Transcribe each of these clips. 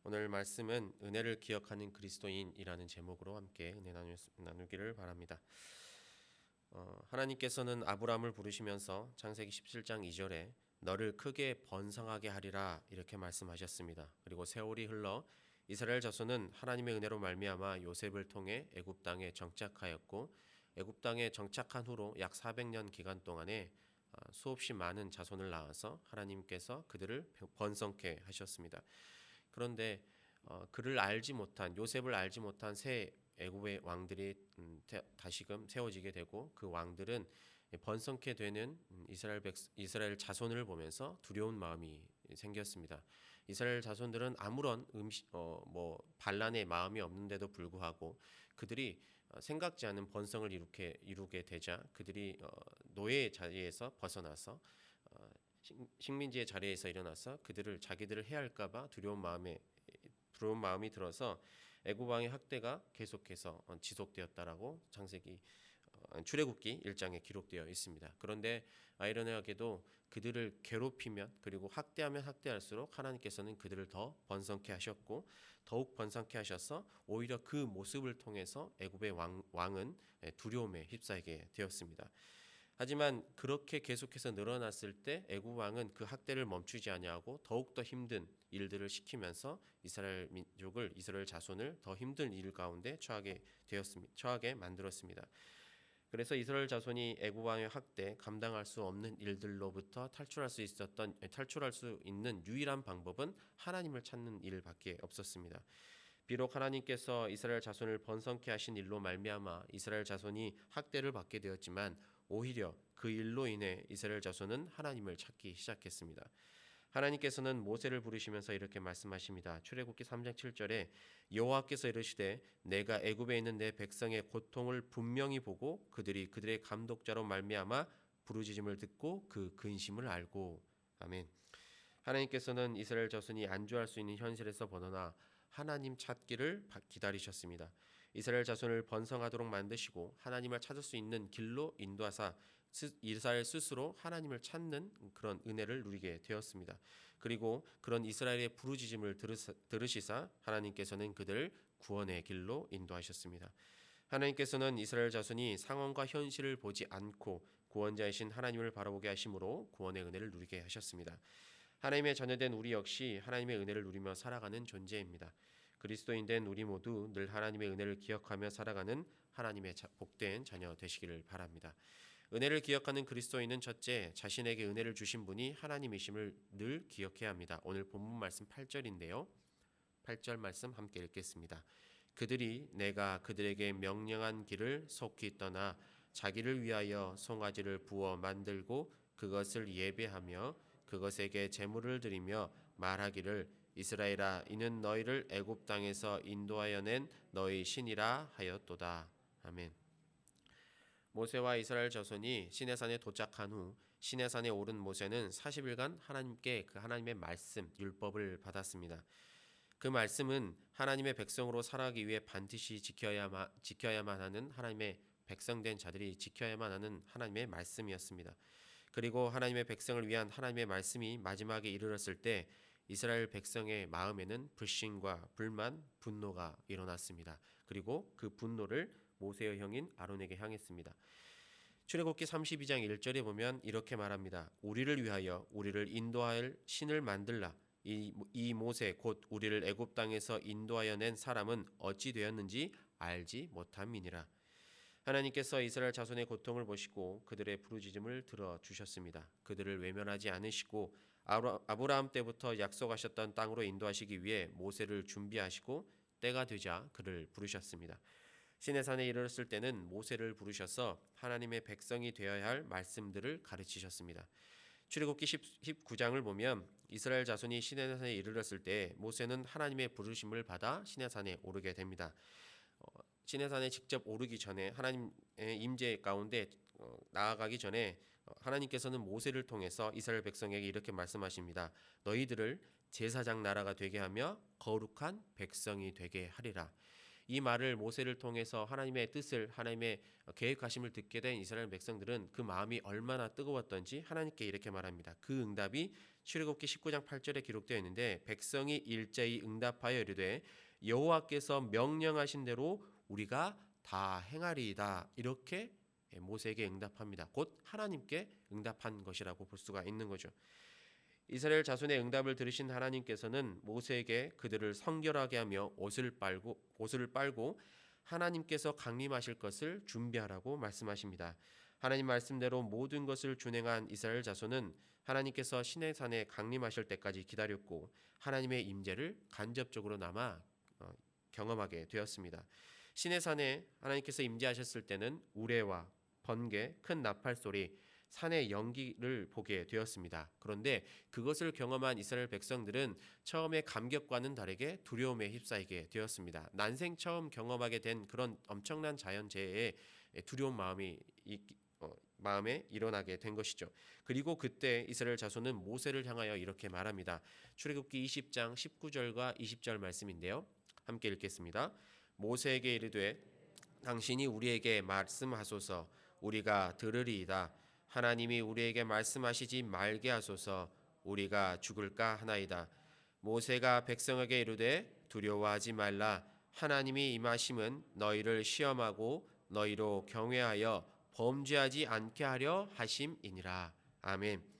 오늘 말씀은 은혜를 기억하는 그리스도인이라는 제목으로 함께 은혜 나누기를 바랍니다. 하나님께서는 아브라함을 부르시면서 창세기 17장 2절에 너를 크게 번성하게 하리라 이렇게 말씀하셨습니다. 그리고 세월이 흘러 이스라엘 자손은 하나님의 은혜로 말미암아 요셉을 통해 애굽 땅에 정착하였고 애굽 땅에 정착한 후로 약 400년 기간 동안에 수없이 많은 자손을 낳아서 하나님께서 그들을 번성케 하셨습니다. 그런데 그를 알지 못한 요셉을 알지 못한 새 애굽의 왕들이 다시금 세워지게 되고 그 왕들은 번성케 되는 이스라엘 자손을 보면서 두려운 마음이 생겼습니다. 이스라엘 자손들은 아무런 반란의 마음이 없는데도 불구하고 그들이 생각지 않은 번성을 이루게 되자 그들이 노예의 자리에서 벗어나서 식민지의 자리에서 일어나서 자기들을 해할까봐 두려운 마음이 들어서 애굽 왕의 학대가 계속해서 지속되었다라고 출애굽기 1장에 기록되어 있습니다. 그런데 아이러니하게도 그들을 괴롭히면 그리고 학대하면 학대할수록 하나님께서는 그들을 더 번성케 하셨고 더욱 번성케 하셔서 오히려 그 모습을 통해서 애굽의 왕은 두려움에 휩싸이게 되었습니다. 하지만 그렇게 계속해서 늘어났을 때 애굽 왕은 그 학대를 멈추지 아니하고 더욱더 힘든 일들을 시키면서 이스라엘 자손을 더 힘든 일 가운데 처하게 만들었습니다. 그래서 이스라엘 자손이 애굽 왕의 학대, 감당할 수 없는 일들로부터 탈출할 수 있는 유일한 방법은 하나님을 찾는 일밖에 없었습니다. 비록 하나님께서 이스라엘 자손을 번성케 하신 일로 말미암아 이스라엘 자손이 학대를 받게 되었지만 오히려 그 일로 인해 이스라엘 자손은 하나님을 찾기 시작했습니다. 하나님께서는 모세를 부르시면서 이렇게 말씀하십니다. 출애굽기 3장 7절에 여호와께서 이르시되 내가 애굽에 있는 내 백성의 고통을 분명히 보고 그들의 감독자로 말미암아 부르짖음을 듣고 그 근심을 알고. 아멘. 하나님께서는 이스라엘 자손이 안주할 수 있는 현실에서 벗어나 하나님 찾기를 기다리셨습니다. 이스라엘 자손을 번성하도록 만드시고 하나님을 찾을 수 있는 길로 인도하사 이스라엘 스스로 하나님을 찾는 그런 은혜를 누리게 되었습니다. 그리고 그런 이스라엘의 부르짖음을 들으시사 하나님께서는 그들을 구원의 길로 인도하셨습니다. 하나님께서는 이스라엘 자손이 상황과 현실을 보지 않고 구원자이신 하나님을 바라보게 하심으로 구원의 은혜를 누리게 하셨습니다. 하나님의 자녀된 우리 역시 하나님의 은혜를 누리며 살아가는 존재입니다. 그리스도인 된 우리 모두 늘 하나님의 은혜를 기억하며 살아가는 하나님의 복된 자녀 되시기를 바랍니다. 은혜를 기억하는 그리스도인은 첫째, 자신에게 은혜를 주신 분이 하나님이심을 늘 기억해야 합니다. 오늘 본문 말씀 8절인데요. 8절 말씀 함께 읽겠습니다. 그들이 내가 그들에게 명령한 길을 속히 떠나 자기를 위하여 송아지를 부어 만들고 그것을 예배하며 그것에게 제물을 드리며 말하기를 이스라엘아 이는 너희를 애굽 땅에서 인도하여 낸 너희 신이라 하였도다. 아멘. 모세와 이스라엘 자손이 시내산에 도착한 후 시내산에 오른 모세는 40일간 하나님의 말씀 율법을 받았습니다. 그 말씀은 하나님의 백성으로 살아가기 위해 반드시 지켜야만 하는 하나님의 백성된 자들이 지켜야만 하는 하나님의 말씀이었습니다. 그리고 하나님의 백성을 위한 하나님의 말씀이 마지막에 이르렀을 때 이스라엘 백성의 마음에는 불신과 불만, 분노가 일어났습니다. 그리고 그 분노를 모세의 형인 아론에게 향했습니다. 출애굽기 32장 1절에 보면 이렇게 말합니다. 우리를 위하여 우리를 인도할 신을 만들라. 이 모세 곧 우리를 애굽 땅에서 인도하여 낸 사람은 어찌 되었는지 알지 못함이니라. 하나님께서 이스라엘 자손의 고통을 보시고 그들의 부르짖음을 들어주셨습니다. 그들을 외면하지 않으시고 아브라함 때부터 약속하셨던 땅으로 인도하시기 위해 모세를 준비하시고 때가 되자 그를 부르셨습니다. 시내산에 이르렀을 때는 모세를 부르셔서 하나님의 백성이 되어야 할 말씀들을 가르치셨습니다. 출애굽기 19장을 보면 이스라엘 자손이 시내산에 이르렀을 때 모세는 하나님의 부르심을 받아 시내산에 오르게 됩니다. 시내산에 직접 오르기 전에 하나님의 임재 가운데 나아가기 전에 하나님께서는 모세를 통해서 이스라엘 백성에게 이렇게 말씀하십니다. 너희들을 제사장 나라가 되게 하며 거룩한 백성이 되게 하리라. 이 말을 모세를 통해서 하나님의 뜻을 하나님의 계획하심을 듣게 된 이스라엘 백성들은 그 마음이 얼마나 뜨거웠던지 하나님께 이렇게 말합니다. 그 응답이 출애굽기 19장 8절에 기록되어 있는데 백성이 일제히 응답하여 이르되 여호와께서 명령하신 대로 우리가 다 행하리이다. 이렇게 모세에게 응답합니다. 곧 하나님께 응답한 것이라고 볼 수가 있는 거죠. 이스라엘 자손의 응답을 들으신 하나님께서는 모세에게 그들을 성결하게 하며 옷을 빨고 하나님께서 강림하실 것을 준비하라고 말씀하십니다. 하나님 말씀대로 모든 것을 준행한 이스라엘 자손은 하나님께서 시내산에 강림하실 때까지 기다렸고 하나님의 임재를 간접적으로 남아 경험하게 되었습니다. 시내산에 하나님께서 임재하셨을 때는 우레와 번개, 큰 나팔 소리, 산의 연기를 보게 되었습니다. 그런데 그것을 경험한 이스라엘 백성들은 처음에 감격과는 다르게 두려움에 휩싸이게 되었습니다. 난생 처음 경험하게 된 그런 엄청난 자연재해에 두려운 마음에 일어나게 된 것이죠. 그리고 그때 이스라엘 자손은 모세를 향하여 이렇게 말합니다. 출애굽기 20장 19절과 20절 말씀인데요. 함께 읽겠습니다. 모세에게 이르되 당신이 우리에게 말씀하소서 우리가 들으리이다. 하나님이 우리에게 말씀하시지 말게 하소서 우리가 죽을까 하나이다. 모세가 백성에게 이르되 두려워하지 말라. 하나님이 임하심은 너희를 시험하고 너희로 경외하여 범죄하지 않게 하려 하심이니라. 아멘.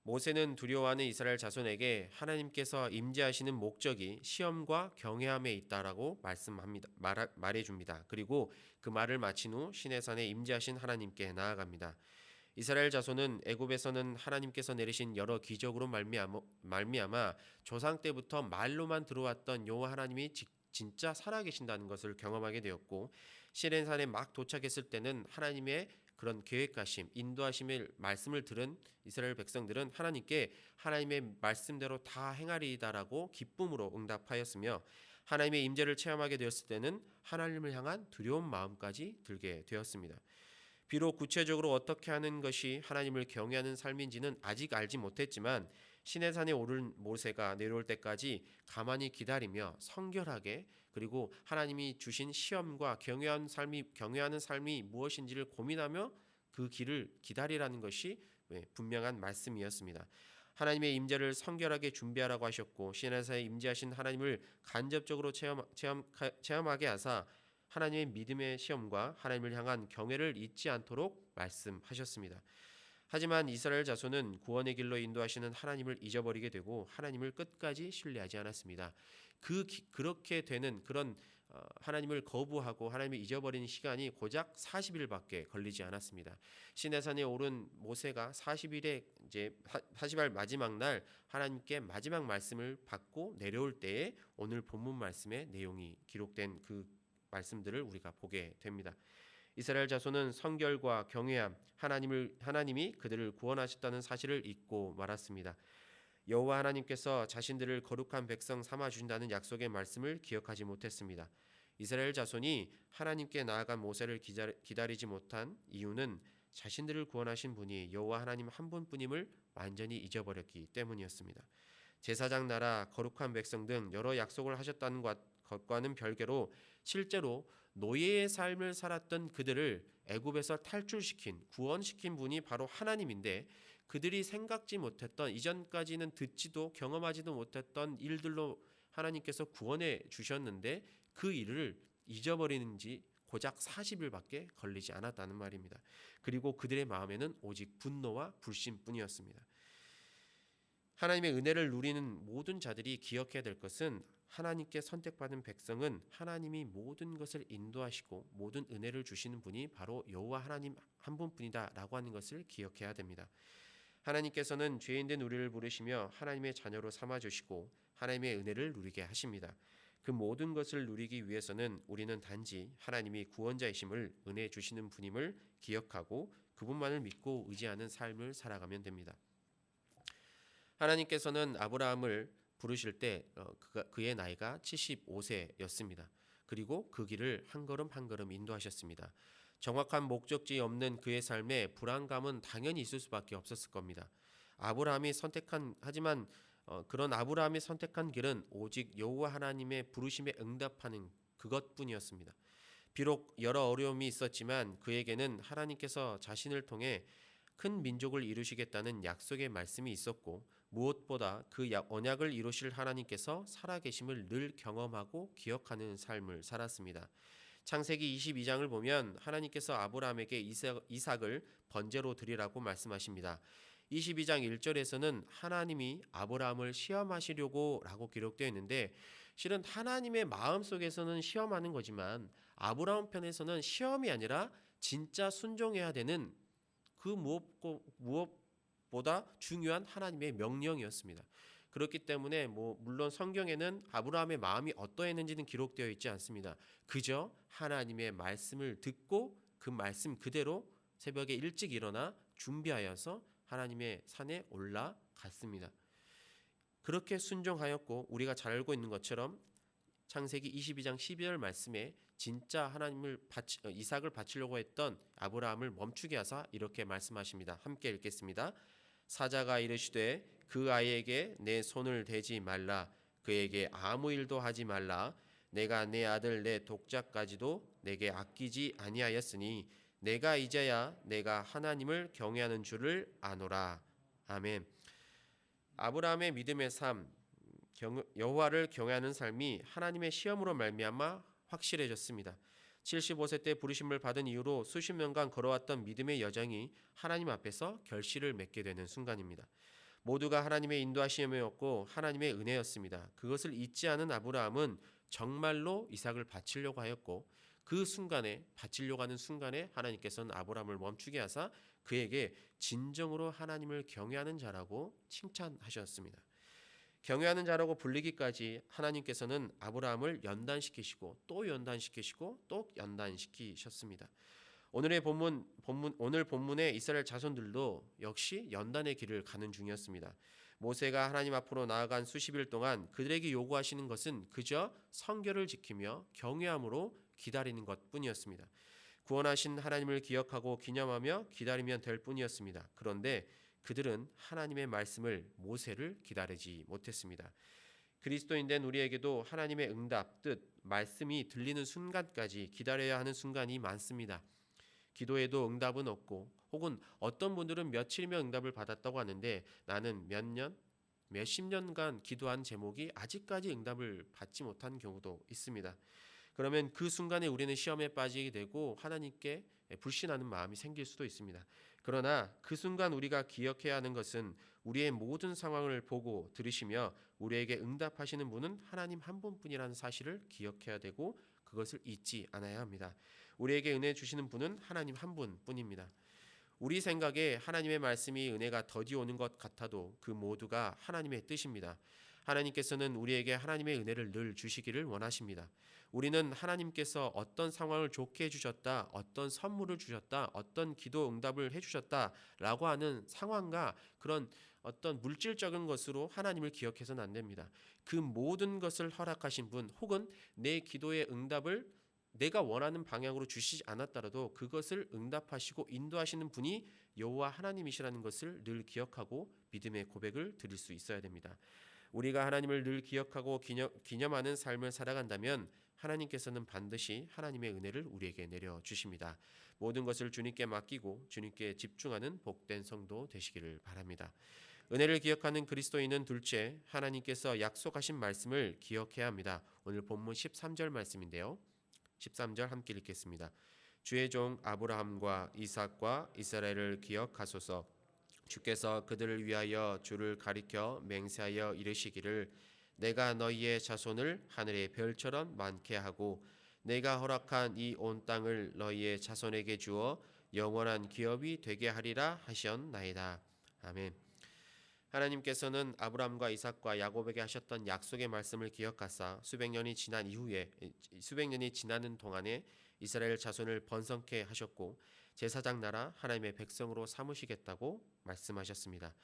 모세는 두려워하는 이스라엘 자손에게 하나님께서 임재하시는 목적이 시험과 경외함에 있다라고 말해줍니다. 그리고 그 말을 마친 후 시내산에 임재하신 하나님께 나아갑니다. 이스라엘 자손은 애굽에서는 하나님께서 내리신 여러 기적으로 말미암아 조상 때부터 말로만 들어왔던 여호와 하나님이 진짜 살아계신다는 것을 경험하게 되었고 시내산에 막 도착했을 때는 하나님의 그런 계획하심, 인도하심의 말씀을 들은 이스라엘 백성들은 하나님께 하나님의 말씀대로 다 행하리이다라고 기쁨으로 응답하였으며 하나님의 임재를 체험하게 되었을 때는 하나님을 향한 두려운 마음까지 들게 되었습니다. 비록 구체적으로 어떻게 하는 것이 하나님을 경외하는 삶인지는 아직 알지 못했지만 시내산에 오른 모세가 내려올 때까지 가만히 기다리며 성결하게 그리고 하나님이 주신 시험과 경외하는 삶이 무엇인지를 고민하며 그 길을 기다리라는 것이 분명한 말씀이었습니다. 하나님의 임재를 성결하게 준비하라고 하셨고 시내산에 임재하신 하나님을 간접적으로 체험하게 하사 하나님의 믿음의 시험과 하나님을 향한 경외를 잊지 않도록 말씀하셨습니다. 하지만 이스라엘 자손은 구원의 길로 인도하시는 하나님을 잊어버리게 되고 하나님을 끝까지 신뢰하지 않았습니다. 그렇게 되는 그런 하나님을 거부하고 하나님을 잊어버리는 시간이 고작 40일밖에 걸리지 않았습니다. 시내산에 오른 모세가 40일 마지막 날 하나님께 마지막 말씀을 받고 내려올 때에 오늘 본문 말씀의 내용이 기록된 그 말씀들을 우리가 보게 됩니다. 이스라엘 자손은 성결과 경외함, 하나님이 그들을 구원하셨다는 사실을 잊고 말았습니다. 여호와 하나님께서 자신들을 거룩한 백성 삼아 주신다는 약속의 말씀을 기억하지 못했습니다. 이스라엘 자손이 하나님께 나아간 모세를 기다리지 못한 이유는 자신들을 구원하신 분이 여호와 하나님 한 분뿐임을 완전히 잊어버렸기 때문이었습니다. 제사장 나라, 거룩한 백성 등 여러 약속을 하셨다는 것과는 별개로 실제로 노예의 삶을 살았던 그들을 애굽에서 구원시킨 분이 바로 하나님인데 그들이 생각지 못했던 이전까지는 듣지도 경험하지도 못했던 일들로 하나님께서 구원해 주셨는데 그 일을 잊어버리는 지 고작 40일밖에 걸리지 않았다는 말입니다. 그리고 그들의 마음에는 오직 분노와 불신뿐이었습니다. 하나님의 은혜를 누리는 모든 자들이 기억해야 될 것은 하나님께 선택받은 백성은 하나님이 모든 것을 인도하시고 모든 은혜를 주시는 분이 바로 여호와 하나님 한 분뿐이다라고 하는 것을 기억해야 됩니다. 하나님께서는 죄인된 우리를 부르시며 하나님의 자녀로 삼아주시고 하나님의 은혜를 누리게 하십니다. 그 모든 것을 누리기 위해서는 우리는 단지 하나님이 구원자이심을 은혜 주시는 분임을 기억하고 그분만을 믿고 의지하는 삶을 살아가면 됩니다. 하나님께서는 아브라함을 부르실 때 그의 나이가 75세였습니다. 그리고 그 길을 한 걸음 한 걸음 인도하셨습니다. 정확한 목적지 없는 그의 삶에 불안감은 당연히 있을 수밖에 없었을 겁니다. 그런 아브라함이 선택한 길은 오직 여호와 하나님의 부르심에 응답하는 그것뿐이었습니다. 비록 여러 어려움이 있었지만 그에게는 하나님께서 자신을 통해 큰 민족을 이루시겠다는 약속의 말씀이 있었고 무엇보다 그 언약을 이루실 하나님께서 살아계심을 늘 경험하고 기억하는 삶을 살았습니다. 창세기 22장을 보면 하나님께서 아브라함에게 이삭을 번제로 드리라고 말씀하십니다. 22장 1절에서는 하나님이 아브라함을 시험하시려고 라고 기록되어 있는데, 실은 하나님의 마음속에서는 시험하는 거지만 아브라함 편에서는 시험이 아니라 진짜 순종해야 되는 그 무엇보다 중요한 하나님의 명령이었습니다. 그렇기 때문에 물론 성경에는 아브라함의 마음이 어떠했는지는 기록되어 있지 않습니다. 그저 하나님의 말씀을 듣고 그 말씀 그대로 새벽에 일찍 일어나 준비하여서 하나님의 산에 올라갔습니다. 그렇게 순종하였고, 우리가 잘 알고 있는 것처럼 창세기 22장 12절 말씀에 진짜 이삭을 바치려고 했던 아브라함을 멈추게 하사 이렇게 말씀하십니다. 함께 읽겠습니다. 사자가 이르시되 그 아이에게 내 손을 대지 말라, 그에게 아무 일도 하지 말라. 내가 내 아들 내 독자까지도 내게 아끼지 아니하였으니 내가 이제야 내가 하나님을 경외하는 줄을 아노라. 아멘. 아브라함의 믿음의 삶, 여호와를 경외하는 삶이 하나님의 시험으로 말미암아 확실해졌습니다. 75세 때 부르심을 받은 이후로 수십 년간 걸어왔던 믿음의 여정이 하나님 앞에서 결실을 맺게 되는 순간입니다. 모두가 하나님의 인도하심이었고 하나님의 은혜였습니다. 그것을 잊지 않은 아브라함은 정말로 이삭을 바치려고 하였고, 그 순간에 바치려고 하는 순간에 하나님께서는 아브라함을 멈추게 하사 그에게 진정으로 하나님을 경외하는 자라고 칭찬하셨습니다. 경외하는 자라고 불리기까지 하나님께서는 아브라함을 연단시키시고 또 연단시키시고 또 연단시키셨습니다. 오늘 본문의 이스라엘 자손들도 역시 연단의 길을 가는 중이었습니다. 모세가 하나님 앞으로 나아간 수십 일 동안 그들에게 요구하시는 것은 그저 성결을 지키며 경외함으로 기다리는 것뿐이었습니다. 구원하신 하나님을 기억하고 기념하며 기다리면 될 뿐이었습니다. 그런데 그들은 하나님의 말씀을, 모세를 기다리지 못했습니다. 그리스도인된 우리에게도 하나님의 응답, 뜻, 말씀이 들리는 순간까지 기다려야 하는 순간이 많습니다. 기도에도 응답은 없고, 혹은 어떤 분들은 며칠이면 응답을 받았다고 하는데 나는 몇십 년간 기도한 제목이 아직까지 응답을 받지 못한 경우도 있습니다. 그러면 그 순간에 우리는 시험에 빠지게 되고 하나님께 불신하는 마음이 생길 수도 있습니다. 그러나 그 순간 우리가 기억해야 하는 것은 우리의 모든 상황을 보고 들으시며 우리에게 응답하시는 분은 하나님 한 분뿐이라는 사실을 기억해야 되고, 그것을 잊지 않아야 합니다. 우리에게 은혜 주시는 분은 하나님 한 분뿐입니다. 우리 생각에 하나님의 말씀이 은혜가 더디 오는 것 같아도 그 모두가 하나님의 뜻입니다. 하나님께서는 우리에게 하나님의 은혜를 늘 주시기를 원하십니다. 우리는 하나님께서 어떤 상황을 좋게 해주셨다, 어떤 선물을 주셨다, 어떤 기도 응답을 해주셨다라고 하는 상황과 그런 어떤 물질적인 것으로 하나님을 기억해서는 안 됩니다. 그 모든 것을 허락하신 분, 혹은 내 기도의 응답을 내가 원하는 방향으로 주시지 않았더라도 그것을 응답하시고 인도하시는 분이 여호와 하나님이시라는 것을 늘 기억하고 믿음의 고백을 드릴 수 있어야 됩니다. 우리가 하나님을 늘 기억하고 기념하는 삶을 살아간다면 하나님께서는 반드시 하나님의 은혜를 우리에게 내려주십니다. 모든 것을 주님께 맡기고 주님께 집중하는 복된 성도 되시기를 바랍니다. 은혜를 기억하는 그리스도인은 둘째, 하나님께서 약속하신 말씀을 기억해야 합니다. 오늘 본문 13절 말씀인데요. 13절 함께 읽겠습니다. 주의 종 아브라함과 이삭과 이스라엘을 기억하소서. 주께서 그들을 위하여 주를 가리켜 맹세하여 이르시기를 내가 너희의 자손을 하늘의 별처럼 많게 하고 내가 허락한 이 온 땅을 너희의 자손에게 주어 영원한 기업이 되게 하리라 하셨나이다. 아멘. 하나님께서는 아브라함과 이삭과 야곱에게 하셨던 약속의 말씀을 기억하사 수백 년이 지나는 동안에 이스라엘 자손을 번성케 하셨고 제사장 나라 하나님의 백성으로 삼으시겠다고 말씀하셨습니다.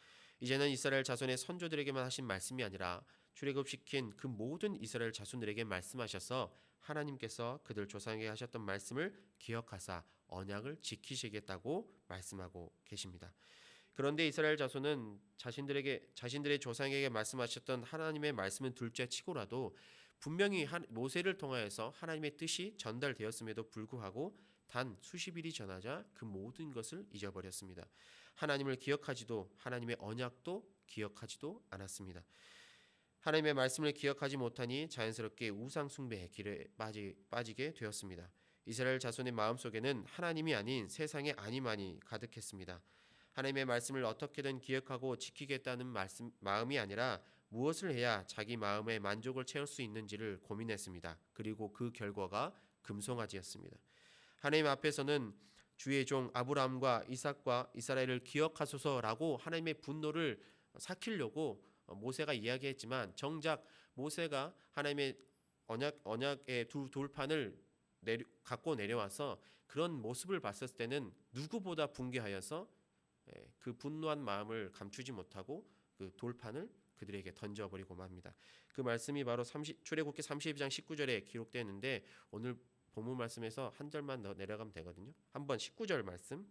이제는 이스라엘 자손의 선조들에게만 하신 말씀이 아니라 출애굽시킨 그 모든 이스라엘 자손들에게 말씀하셔서 하나님께서 그들 조상에게 하셨던 말씀을 기억하사 언약을 지키시겠다고 말씀하고 계십니다. 그런데 이스라엘 자손은 자신들의 조상에게 말씀하셨던 하나님의 말씀은 둘째치고라도 분명히 모세를 통하여서 하나님의 뜻이 전달되었음에도 불구하고 단 수십일이 지나자 그 모든 것을 잊어버렸습니다. 하나님을 기억하지도 하나님의 언약도 기억하지도 않았습니다. 하나님의 말씀을 기억하지 못하니 자연스럽게 우상 숭배의 길에 빠지게 되었습니다. 이스라엘 자손의 마음속에는 하나님이 아닌 세상의 아니만이 가득했습니다. 하나님의 말씀을 어떻게든 기억하고 지키겠다는 마음이 아니라 무엇을 해야 자기 마음의 만족을 채울 수 있는지를 고민했습니다. 그리고 그 결과가 금송아지였습니다. 하나님 앞에서는 주의 종 아브라함과 이삭과 이스라엘을 기억하소서라고 하나님의 분노를 삭히려고 모세가 이야기했지만, 정작 모세가 하나님의 언약의 두 돌판을 갖고 내려와서 그런 모습을 봤을 때는 누구보다 분개하여서 그 분노한 마음을 감추지 못하고 그 돌판을 그들에게 던져버리고 맙니다. 그 말씀이 바로 출애굽기 32장 19절에 기록되어 있는데, 오늘 본문 말씀에서 한 절만 더 내려가면 되거든요. 한번 19절 말씀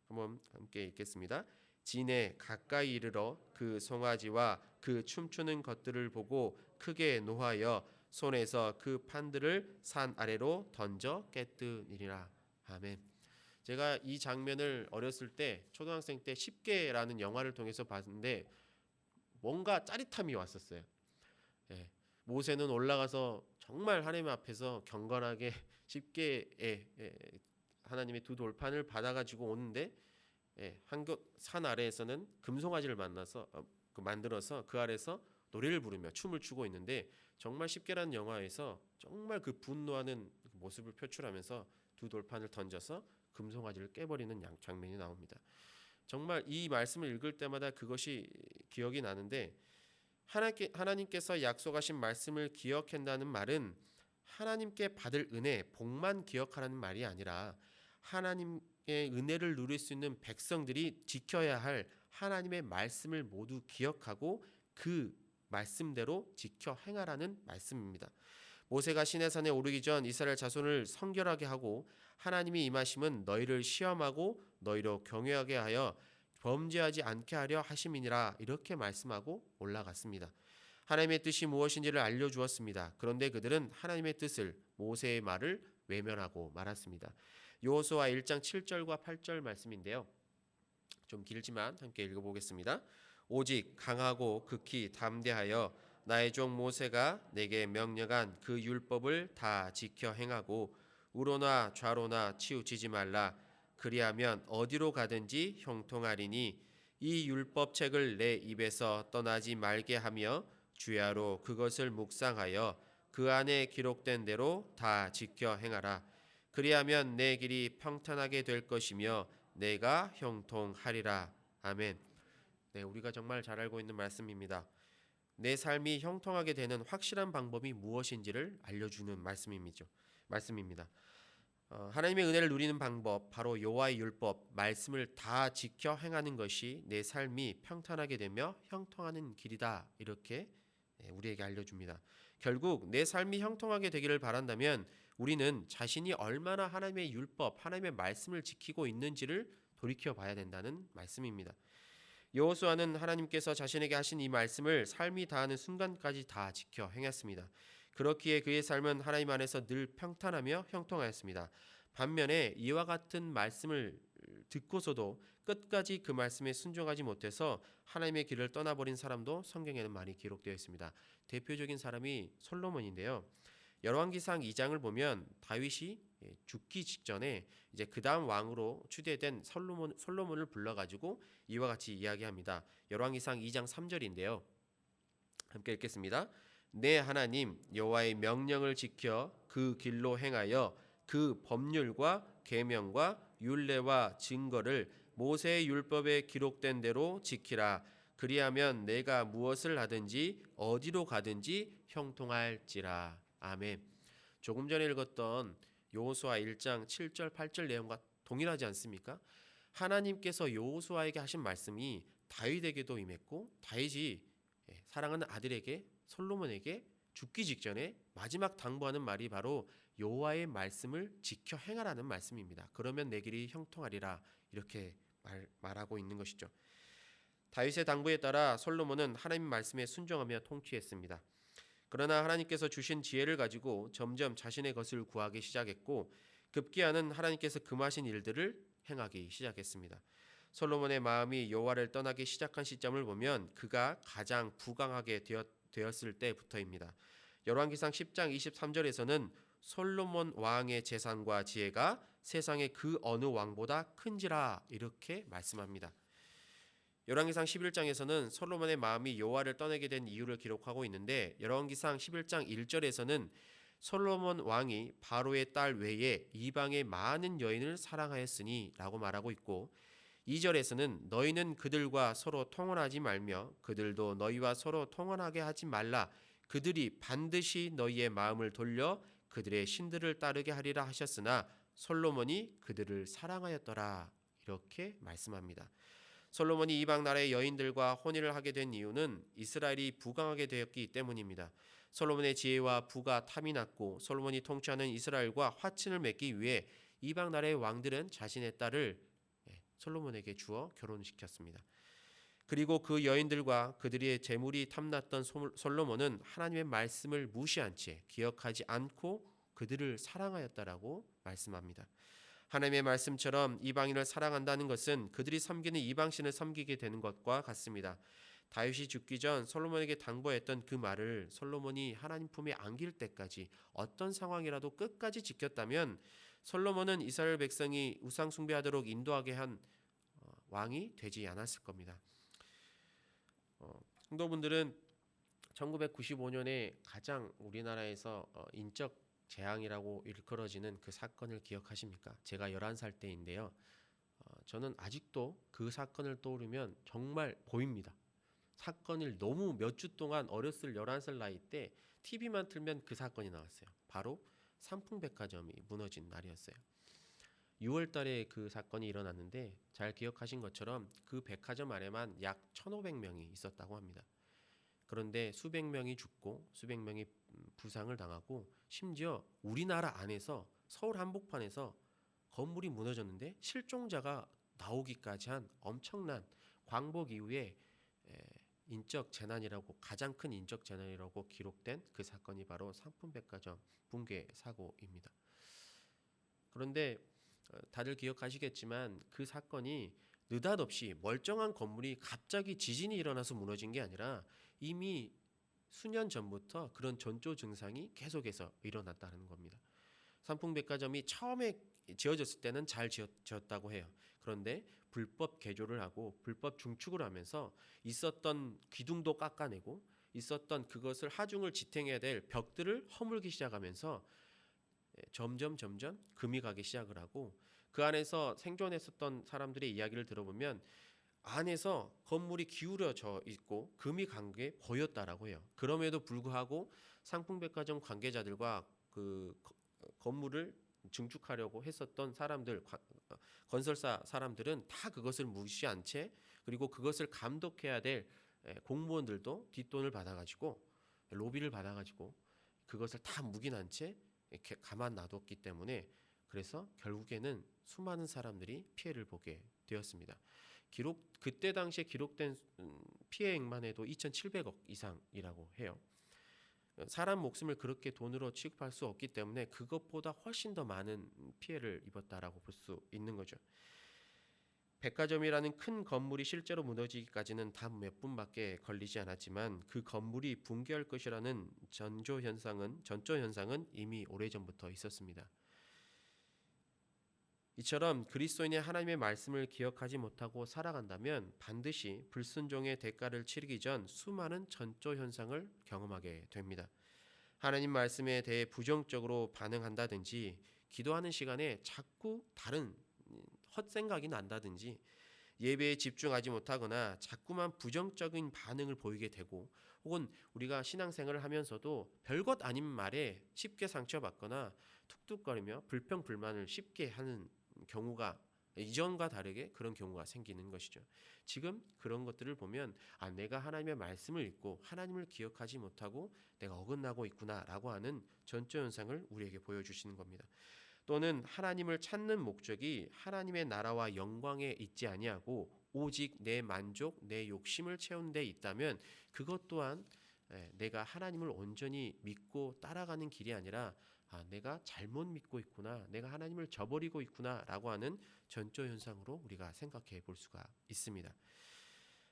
한번 함께 읽겠습니다. 진에 가까이 이르러 그 송아지와 그 춤추는 것들을 보고 크게 노하여 손에서 그 판들을 산 아래로 던져 깨뜨리라. 아멘. 제가 이 장면을 어렸을 때 초등학생 때 10개라는 영화를 통해서 봤는데 뭔가 짜릿함이 왔었어요. 예, 모세는 올라가서 정말 하나님 앞에서 경건하게 10개의 하나님의 두 돌판을 받아가지고 오는데, 산 아래에서는 금송아지를 만들어서 그 아래서 노래를 부르며 춤을 추고 있는데, 정말 10개라는 영화에서 정말 그 분노하는 모습을 표출하면서 두 돌판을 던져서 금송아지를 깨버리는 장면이 나옵니다. 정말 이 말씀을 읽을 때마다 그것이 기억이 나는데, 하나님께서 약속하신 말씀을 기억한다는 말은 하나님께 받을 은혜, 복만 기억하라는 말이 아니라 하나님의 은혜를 누릴 수 있는 백성들이 지켜야 할 하나님의 말씀을 모두 기억하고 그 말씀대로 지켜 행하라는 말씀입니다. 모세가 시내산에 오르기 전 이스라엘 자손을 성결하게 하고 하나님이 임하심은 너희를 시험하고 너희로 경외하게 하여 범죄하지 않게 하려 하심이니라, 이렇게 말씀하고 올라갔습니다. 하나님의 뜻이 무엇인지를 알려주었습니다. 그런데 그들은 하나님의 뜻을, 모세의 말을 외면하고 말았습니다. 여호수아 1장 7절과 8절 말씀인데요, 좀 길지만 함께 읽어보겠습니다. 오직 강하고 극히 담대하여 나의 종 모세가 내게 명령한 그 율법을 다 지켜 행하고 우로나 좌로나 치우치지 말라. 그리하면 어디로 가든지 형통하리니 이 율법책을 내 입에서 떠나지 말게 하며 주야로 그것을 묵상하여 그 안에 기록된 대로 다 지켜 행하라. 그리하면 내 길이 평탄하게 될 것이며 내가 형통하리라. 아멘. 네, 우리가 정말 잘 알고 있는 말씀입니다. 내 삶이 형통하게 되는 확실한 방법이 무엇인지를 알려주는 말씀입니다. 하나님의 은혜를 누리는 방법, 바로 여호와의 율법, 말씀을 다 지켜 행하는 것이 내 삶이 평탄하게 되며 형통하는 길이다, 이렇게 우리에게 알려줍니다. 결국 내 삶이 형통하게 되기를 바란다면 우리는 자신이 얼마나 하나님의 율법, 하나님의 말씀을 지키고 있는지를 돌이켜 봐야 된다는 말씀입니다. 여호수아는 하나님께서 자신에게 하신 이 말씀을 삶이 다하는 순간까지 다 지켜 행했습니다. 그렇기에 그의 삶은 하나님 안에서 늘 평탄하며 형통하였습니다. 반면에 이와 같은 말씀을 듣고서도 끝까지 그 말씀에 순종하지 못해서 하나님의 길을 떠나버린 사람도 성경에는 많이 기록되어 있습니다. 대표적인 사람이 솔로몬인데요. 열왕기상 2장을 보면 다윗이 죽기 직전에 이제 그 다음 왕으로 추대된 솔로몬을 불러가지고 이와 같이 이야기합니다. 열왕기상 2장 3절인데요. 함께 읽겠습니다. 내 하나님 여호와의 명령을 지켜 그 길로 행하여 그 법률과 계명과 율례와 증거를 모세의 율법에 기록된 대로 지키라. 그리하면 내가 무엇을 하든지 어디로 가든지 형통할지라. 아멘. 조금 전에 읽었던 여호수아 1장 7절 8절 내용과 동일하지 않습니까? 하나님께서 여호수아에게 하신 말씀이 다윗에게도 임했고, 다윗이 사랑하는 아들에게, 솔로몬에게 죽기 직전에 마지막 당부하는 말이 바로 여호와의 말씀을 지켜 행하라는 말씀입니다. 그러면 내 길이 형통하리라, 이렇게 말하고 있는 것이죠. 다윗의 당부에 따라 솔로몬은 하나님 말씀에 순종하며 통치했습니다. 그러나 하나님께서 주신 지혜를 가지고 점점 자신의 것을 구하기 시작했고, 급기야는 하나님께서 금하신 일들을 행하기 시작했습니다. 솔로몬의 마음이 여호와를 떠나기 시작한 시점을 보면 그가 가장 부강하게 되었을 때부터입니다. 열왕기상 10장 23절에서는 솔로몬 왕의 재산과 지혜가 세상의 그 어느 왕보다 큰지라 이렇게 말씀합니다. 열왕기상 11장에서는 솔로몬의 마음이 여호와를 떠나게 된 이유를 기록하고 있는데 열왕기상 11장 1절에서는 솔로몬 왕이 바로의 딸 외에 이방의 많은 여인을 사랑하였으니 라고 말하고 있고 2절에서는 너희는 그들과 서로 통혼하지 말며 그들도 너희와 서로 통혼하게 하지 말라 그들이 반드시 너희의 마음을 돌려 그들의 신들을 따르게 하리라 하셨으나 솔로몬이 그들을 사랑하였더라 이렇게 말씀합니다. 솔로몬이 이방 나라의 여인들과 혼인을 하게 된 이유는 이스라엘이 부강하게 되었기 때문입니다. 솔로몬의 지혜와 부가 탐이 났고 솔로몬이 통치하는 이스라엘과 화친을 맺기 위해 이방 나라의 왕들은 자신의 딸을 솔로몬에게 주어 결혼시켰습니다. 그리고 그 여인들과 그들의 재물이 탐났던 솔로몬은 하나님의 말씀을 무시한 채 기억하지 않고 그들을 사랑하였다라고 말씀합니다. 하나님의 말씀처럼 이방인을 사랑한다는 것은 그들이 섬기는 이방신을 섬기게 되는 것과 같습니다. 다윗이 죽기 전 솔로몬에게 당부했던 그 말을 솔로몬이 하나님 품에 안길 때까지 어떤 상황이라도 끝까지 지켰다면 솔로몬은 이스라엘 백성이 우상 숭배하도록 인도하게 한 왕이 되지 않았을 겁니다. 성도분들은 1995년에 가장 우리나라에서 인적 재앙이라고 일컬어지는 그 사건을 기억하십니까? 제가 11살 때인데요. 저는 아직도 그 사건을 떠오르면 정말 보입니다. 사건을 너무 몇 주 동안 어렸을 11살 나이 때 TV만 틀면 그 사건이 나왔어요. 바로 삼풍백화점이 무너진 날이었어요. 6월 달에 그 사건이 일어났는데 잘 기억하신 것처럼 그 백화점 안에만 약 1,500명이 있었다고 합니다. 그런데 수백 명이 죽고 수백 명이 부상을 당하고 심지어 우리나라 안에서 서울 한복판에서 건물이 무너졌는데 실종자가 나오기까지 한 엄청난 광복 이후에 인적 재난이라고 가장 큰 인적 재난이라고 기록된 그 사건이 바로 상품백화점 붕괴 사고입니다. 그런데 다들 기억하시겠지만 그 사건이 느닷없이 멀쩡한 건물이 갑자기 지진이 일어나서 무너진 게 아니라 이미 수년 전부터 그런 전조 증상이 계속해서 일어났다는 겁니다. 삼풍백화점이 처음에 지어졌을 때는 잘 지었다고 해요. 그런데 불법 개조를 하고 불법 중축을 하면서 있었던 기둥도 깎아내고 있었던 그것을 하중을 지탱해야 될 벽들을 허물기 시작하면서 점점 금이 가기 시작을 하고 그 안에서 생존했었던 사람들의 이야기를 들어보면 안에서 건물이 기울어져 있고 금이 간 게 보였다라고 해요. 그럼에도 불구하고 상품백화점 관계자들과 그 건물을 증축하려고 했었던 사람들, 건설사 사람들은 다 그것을 무시한 채 그리고 그것을 감독해야 될 공무원들도 뒷돈을 받아가지고 로비를 받아가지고 그것을 다 묵인한 채 이렇게 가만 놔뒀기 때문에 그래서 결국에는 수많은 사람들이 피해를 보게 되었습니다. 그때 당시에 기록된 피해액만 해도 2,700억 이상이라고 해요. 사람 목숨을 그렇게 돈으로 취급할 수 없기 때문에 그것보다 훨씬 더 많은 피해를 입었다라고 볼 수 있는 거죠. 백화점이라는 큰 건물이 실제로 무너지기까지는 단 몇 분밖에 걸리지 않았지만 그 건물이 붕괴할 것이라는 전조 현상은 이미 오래전부터 있었습니다. 이처럼 그리스도인의 하나님의 말씀을 기억하지 못하고 살아간다면 반드시 불순종의 대가를 치르기 전 수많은 전조 현상을 경험하게 됩니다. 하나님 말씀에 대해 부정적으로 반응한다든지 기도하는 시간에 자꾸 다른 헛생각이 난다든지 예배에 집중하지 못하거나 자꾸만 부정적인 반응을 보이게 되고 혹은 우리가 신앙생활을 하면서도 별것 아닌 말에 쉽게 상처받거나 툭툭거리며 불평불만을 쉽게 하는 경우가 이전과 다르게 그런 경우가 생기는 것이죠. 지금 그런 것들을 보면 내가 하나님의 말씀을 읽고 하나님을 기억하지 못하고 내가 어긋나고 있구나라고 하는 전조 현상을 우리에게 보여주시는 겁니다. 또는 하나님을 찾는 목적이 하나님의 나라와 영광에 있지 아니하고 오직 내 만족, 내 욕심을 채운 데 있다면 그것 또한 내가 하나님을 온전히 믿고 따라가는 길이 아니라 내가 잘못 믿고 있구나, 내가 하나님을 저버리고 있구나라고 하는 전조 현상으로 우리가 생각해 볼 수가 있습니다.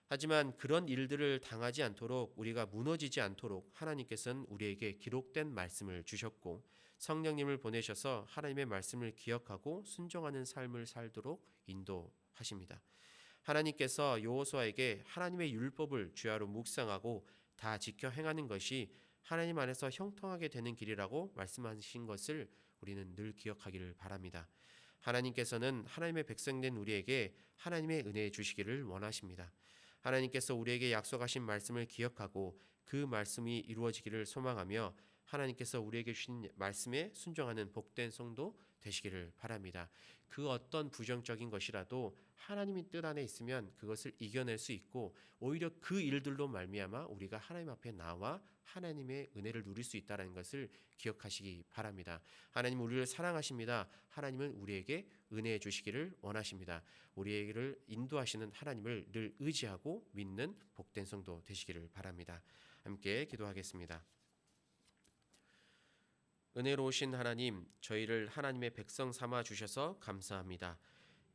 하지만 그런 일들을 당하지 않도록, 우리가 무너지지 않도록 하나님께서는 우리에게 기록된 말씀을 주셨고 성령님을 보내셔서 하나님의 말씀을 기억하고 순종하는 삶을 살도록 인도하십니다. 하나님께서 여호수아에게 하나님의 율법을 주야로 묵상하고 다 지켜 행하는 것이 하나님 안에서 형통하게 되는 길이라고 말씀하신 것을 우리는 늘 기억하기를 바랍니다. 하나님께서는 하나님의 백성된 우리에게 하나님의 은혜 주시기를 원하십니다. 하나님께서 우리에게 약속하신 말씀을 기억하고 그 말씀이 이루어지기를 소망하며 하나님께서 우리에게 주신 말씀에 순종하는 복된 성도 되시기를 바랍니다. 그 어떤 부정적인 것이라도 하나님의 뜻 안에 있으면 그것을 이겨낼 수 있고, 오히려 그 일들로 말미암아 우리가 하나님 앞에 나와 하나님의 은혜를 누릴 수 있다는 것을 기억하시기 바랍니다. 하나님은 우리를 사랑하십니다. 하나님은 우리에게 은혜해 주시기를 원하십니다. 우리를 인도하시는 하나님을 늘 의지하고 믿는 복된 성도 되시기를 바랍니다. 함께 기도하겠습니다. 은혜로우신 하나님, 저희를 하나님의 백성 삼아 주셔서 감사합니다.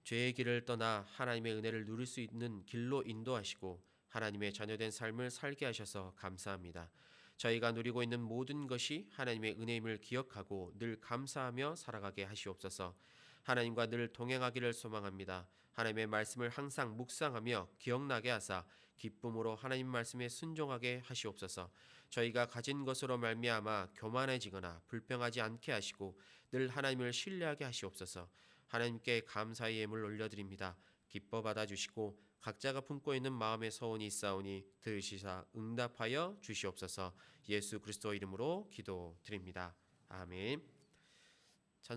죄의 길을 떠나 하나님의 은혜를 누릴 수 있는 길로 인도하시고 하나님의 자녀된 삶을 살게 하셔서 감사합니다. 저희가 누리고 있는 모든 것이 하나님의 은혜임을 기억하고 늘 감사하며 살아가게 하시옵소서. 하나님과 늘 동행하기를 소망합니다. 하나님의 말씀을 항상 묵상하며 기억나게 하사 기쁨으로 하나님 말씀에 순종하게 하시옵소서. 저희가 가진 것으로 말미암아 교만해지거나 불평하지 않게 하시고 늘 하나님을 신뢰하게 하시옵소서. 하나님께 감사의 예물 올려드립니다. 기뻐 받아주시고 각자가 품고 있는 마음의 소원이 있사오니 들으시사 응답하여 주시옵소서. 예수 그리스도 이름으로 기도드립니다. 아멘.